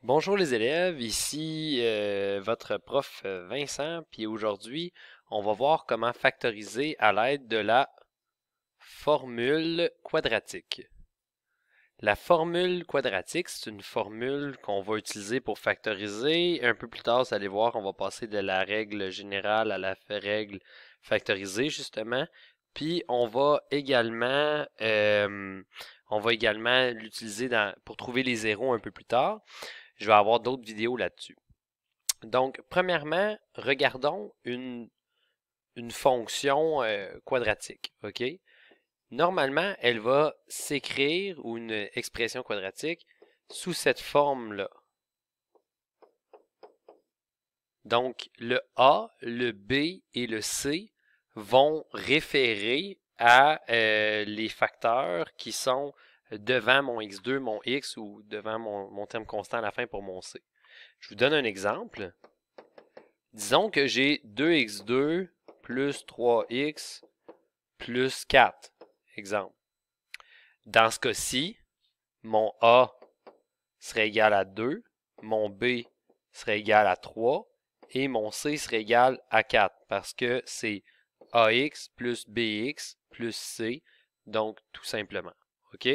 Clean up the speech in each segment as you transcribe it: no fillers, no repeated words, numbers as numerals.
Bonjour les élèves, ici votre prof Vincent, puis aujourd'hui on va voir comment factoriser à l'aide de la formule quadratique. La formule quadratique, c'est une formule qu'on va utiliser pour factoriser. Un peu plus tard, vous allez voir, on va passer de la règle générale à la règle factorisée justement. Puis on va également l'utiliser pour trouver les zéros un peu plus tard. Je vais avoir d'autres vidéos là-dessus. Donc, premièrement, regardons une fonction quadratique. OK? Normalement, elle va s'écrire, ou une expression quadratique, sous cette forme-là. Donc, le A, le B et le C vont référer à les facteurs qui sont devant mon x2, mon x, ou devant mon terme constant à la fin pour mon c. Je vous donne un exemple. Disons que j'ai 2x2 plus 3x plus 4. Exemple. Dans ce cas-ci, mon A serait égal à 2, mon B serait égal à 3 et mon C serait égal à 4 parce que c'est AX plus BX plus C, donc tout simplement. OK?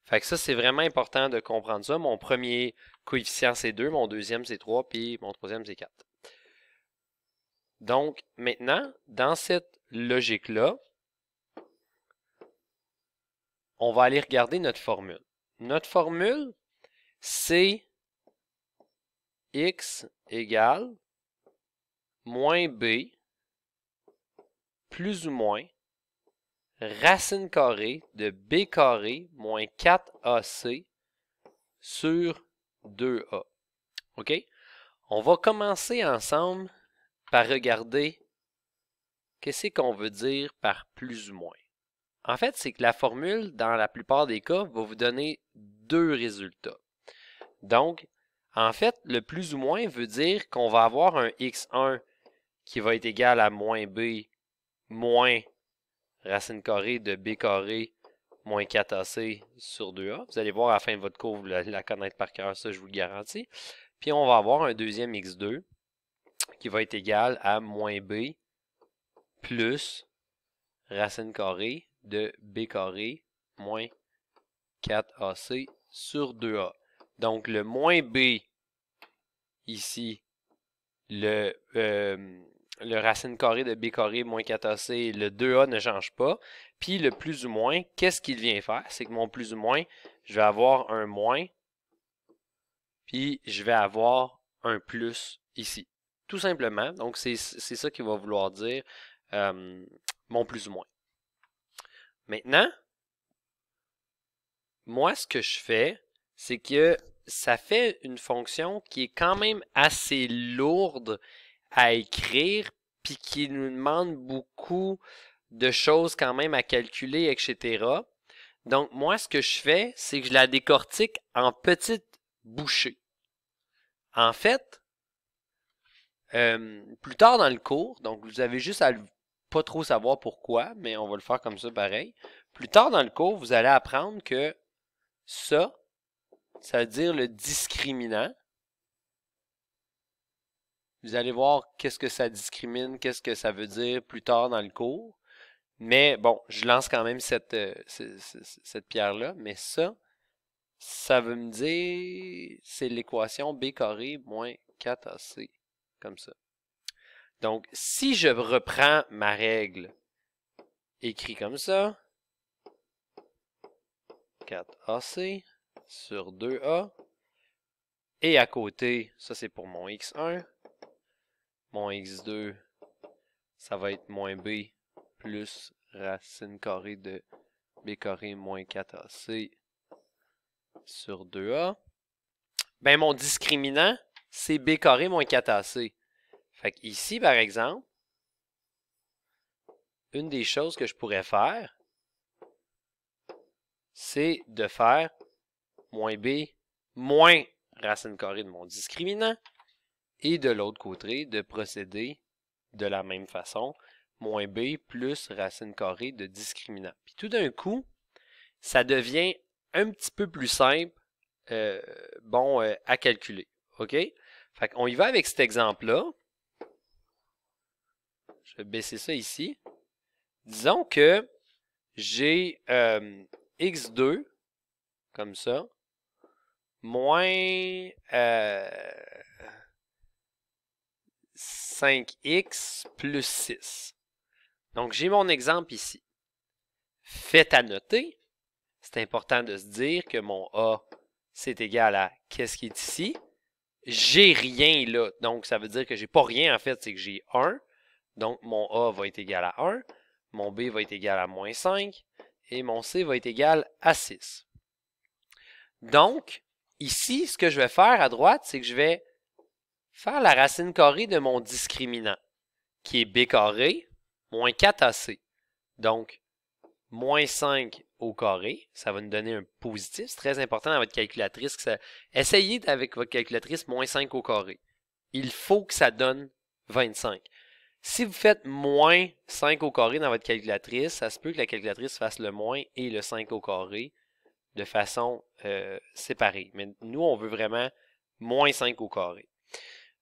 Fait que ça, c'est vraiment important de comprendre ça. Mon premier coefficient, c'est 2, mon deuxième, c'est 3, puis mon troisième, c'est 4. Donc, maintenant, dans cette logique-là, on va aller regarder notre formule. Notre formule, c'est x égale moins b plus ou moins racine carrée de b carré moins 4ac sur 2a. OK? On va commencer ensemble par regarder qu'est-ce qu'on veut dire par plus ou moins. En fait, c'est que la formule, dans la plupart des cas, va vous donner deux résultats. Donc, en fait, le plus ou moins veut dire qu'on va avoir un x1 qui va être égal à moins b moins racine carrée de b carré moins 4ac sur 2a. Vous allez voir à la fin de votre cours, vous la connaître par cœur, ça je vous le garantis. Puis on va avoir un deuxième x2 qui va être égal à moins b plus racine carrée de b carré moins 4ac sur 2a. Donc le moins b ici, le racine carrée de b carré moins 4ac, le 2a ne change pas. Puis le plus ou moins, qu'est-ce qu'il vient faire? C'est que mon plus ou moins, je vais avoir un moins, puis je vais avoir un plus ici. Tout simplement. Donc c'est ça qui va vouloir dire mon plus ou moins. Maintenant, moi, ce que je fais, c'est que ça fait une fonction qui est quand même assez lourde à écrire, puis qui nous demande beaucoup de choses quand même à calculer, etc. Donc, moi, ce que je fais, c'est que je la décortique en petites bouchées. En fait, plus tard dans le cours, donc vous avez juste à pas trop savoir pourquoi, mais on va le faire comme ça pareil. Plus tard dans le cours, vous allez apprendre que ça veut dire le discriminant. Vous allez voir qu'est-ce que ça discrimine, qu'est-ce que ça veut dire plus tard dans le cours. Mais bon, je lance quand même cette pierre-là. Mais ça veut me dire, c'est l'équation b carré moins 4ac. Comme ça. Donc, si je reprends ma règle écrit comme ça, 4ac sur 2a, et à côté, ça c'est pour mon x1, mon x2, ça va être moins b plus racine carrée de b carré moins 4ac sur 2a. Ben, mon discriminant, c'est b carré moins 4ac. Fait qu'ici, par exemple, une des choses que je pourrais faire, c'est de faire moins b moins racine carrée de mon discriminant, et de l'autre côté, de procéder de la même façon, moins b plus racine carrée de discriminant. Puis tout d'un coup, ça devient un petit peu plus simple bon à calculer. OK? Fait qu'on y va avec cet exemple-là. Je vais baisser ça ici. Disons que j'ai x2, comme ça, moins 5x plus 6. Donc, j'ai mon exemple ici. Fait à noter, c'est important de se dire que mon A, c'est égal à qu'est-ce qui est ici. J'ai rien là, donc ça veut dire que j'ai pas rien en fait, c'est que j'ai 1. Donc, mon A va être égal à 1, mon B va être égal à moins 5, et mon C va être égal à 6. Donc, ici, ce que je vais faire à droite, c'est que je vais faire la racine carrée de mon discriminant, qui est B carré moins 4AC. Donc, moins 5 au carré, ça va nous donner un positif. C'est très important dans votre calculatrice. Essayez avec votre calculatrice moins 5 au carré. Il faut que ça donne 25. Si vous faites moins 5 au carré dans votre calculatrice, ça se peut que la calculatrice fasse le moins et le 5 au carré de façon séparée. Mais nous, on veut vraiment moins 5 au carré.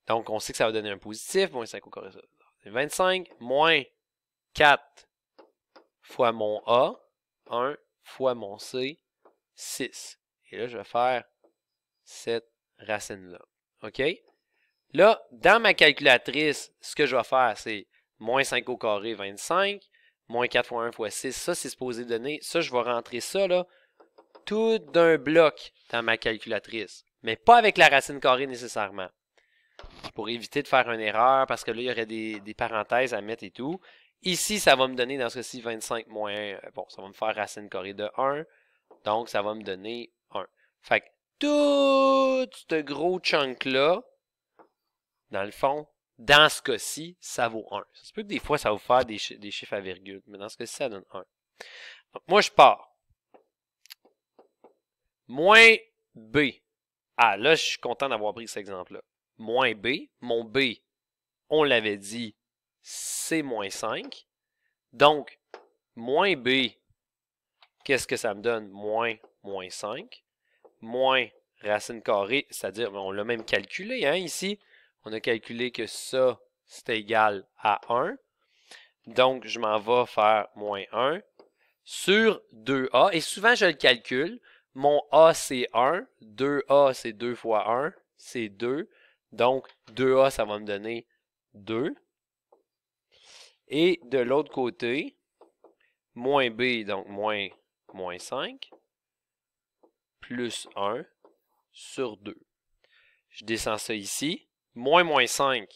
Donc, on sait que ça va donner un positif. Moins 5 au carré, ça c'est 25. Moins 4 fois mon A, 1 fois mon C, 6. Et là, je vais faire cette racine-là. OK? Là, dans ma calculatrice, ce que je vais faire, c'est moins 5 au carré, 25, moins 4 fois 1 fois 6. Ça, c'est supposé donner. Ça, je vais rentrer ça, là, tout d'un bloc dans ma calculatrice. Mais pas avec la racine carrée nécessairement. Pour éviter de faire une erreur, parce que là, il y aurait des parenthèses à mettre et tout. Ici, ça va me donner, dans ce cas-ci, 25 moins 1. Bon, ça va me faire racine carrée de 1. Donc, ça va me donner 1. Fait que tout ce gros chunk-là, dans le fond, dans ce cas-ci, ça vaut 1. Ça se peut que des fois, ça va vous faire des chiffres à virgule, mais dans ce cas-ci, ça donne 1. Donc, moi, je pars. Moins B. Ah, là, je suis content d'avoir pris cet exemple-là. Moins B. Mon B, on l'avait dit, c'est moins 5. Donc, moins B, qu'est-ce que ça me donne? Moins 5. Moins racine carrée, c'est-à-dire, on l'a même calculé, hein, ici. On a calculé que ça, c'était égal à 1. Donc, je m'en vais faire moins 1 sur 2A. Et souvent, je le calcule. Mon A, c'est 1. 2A, c'est 2 fois 1. C'est 2. Donc, 2A, ça va me donner 2. Et de l'autre côté, moins B, donc moins 5, plus 1 sur 2. Je descends ça ici. Moins 5,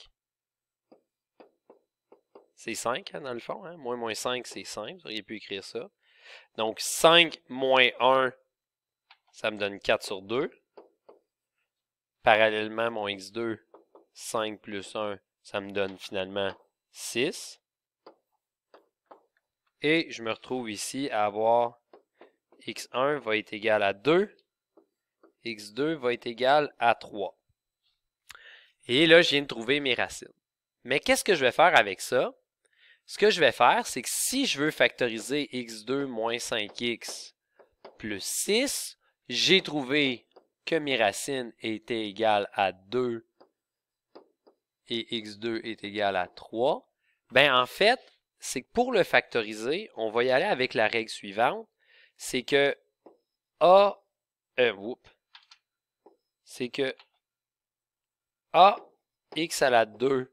c'est 5 hein, dans le fond. Hein? Moins 5, c'est 5. Vous auriez pu écrire ça. Donc, 5 moins 1, ça me donne 4 sur 2. Parallèlement, mon x2, 5 plus 1, ça me donne finalement 6. Et je me retrouve ici à avoir x1 va être égal à 2. x2 va être égal à 3. Et là, je viens de trouver mes racines. Mais qu'est-ce que je vais faire avec ça? Ce que je vais faire, c'est que si je veux factoriser x2 moins 5x plus 6, j'ai trouvé que mes racines étaient égales à 2 et x2 est égal à 3. Ben en fait, c'est que pour le factoriser, on va y aller avec la règle suivante. C'est que c'est que ax à la 2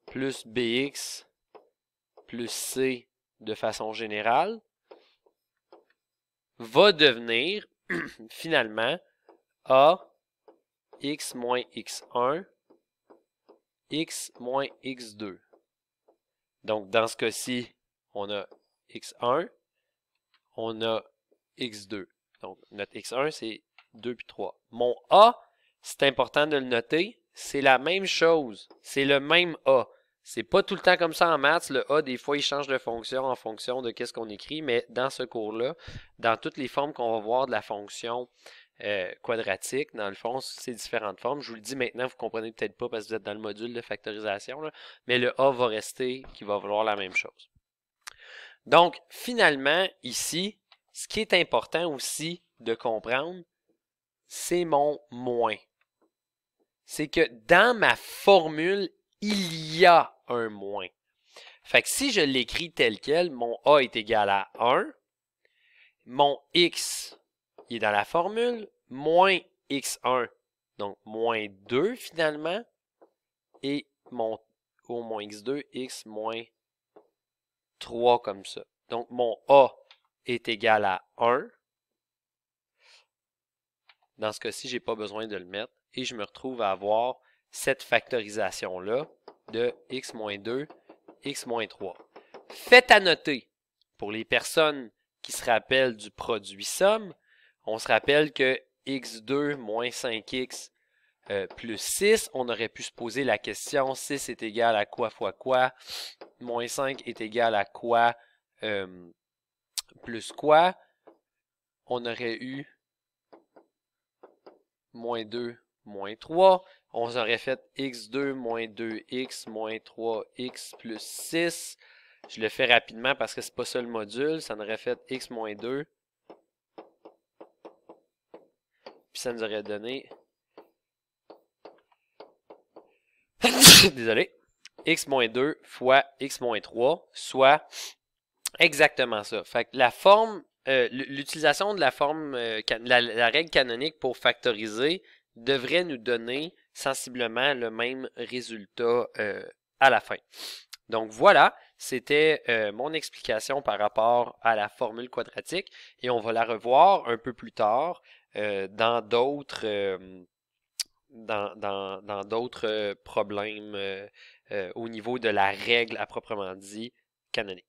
plus bx plus c de façon générale va devenir finalement ax moins x1 x moins x2. Donc, dans ce cas-ci, on a x1, on a x2. Donc, notre x1, c'est 2 puis 3. Mon a, c'est important de le noter, c'est la même chose. C'est le même a. C'est pas tout le temps comme ça en maths. Le a, des fois, il change de fonction en fonction de qu'est-ce qu'on écrit, mais dans ce cours-là, dans toutes les formes qu'on va voir de la fonction quadratique, dans le fond, c'est différentes formes. Je vous le dis maintenant, vous comprenez peut-être pas parce que vous êtes dans le module de factorisation, là, mais le a va rester, qui va vouloir la même chose. Donc, finalement, ici, ce qui est important aussi de comprendre, c'est mon moins. C'est que dans ma formule, il y a un moins. Fait que si je l'écris tel quel, mon A est égal à 1, mon X, il est dans la formule, moins X1, donc moins 2 finalement, et mon O moins X2, X moins 3 comme ça. Donc mon A est égal à 1. Dans ce cas-ci, je n'ai pas besoin de le mettre, et je me retrouve à avoir cette factorisation-là de X moins 2, X moins 3. Fait à noter, pour les personnes qui se rappellent du produit somme, on se rappelle que x2 moins 5x plus 6, on aurait pu se poser la question 6 est égal à quoi fois quoi, moins 5 est égal à quoi plus quoi. On aurait eu moins 2 moins 3. On aurait fait x2 moins 2x moins 3x plus 6. Je le fais rapidement parce que c'est pas ça le module. Ça nous aurait fait x moins 2. Puis ça nous aurait donné... Désolé. X moins 2 fois X moins 3, soit exactement ça. Fait que la forme, l'utilisation de la forme, la règle canonique pour factoriser devrait nous donner sensiblement le même résultat à la fin. Donc voilà, c'était mon explication par rapport à la formule quadratique et on va la revoir un peu plus tard dans d'autres problèmes au niveau de la règle à proprement dit canonique.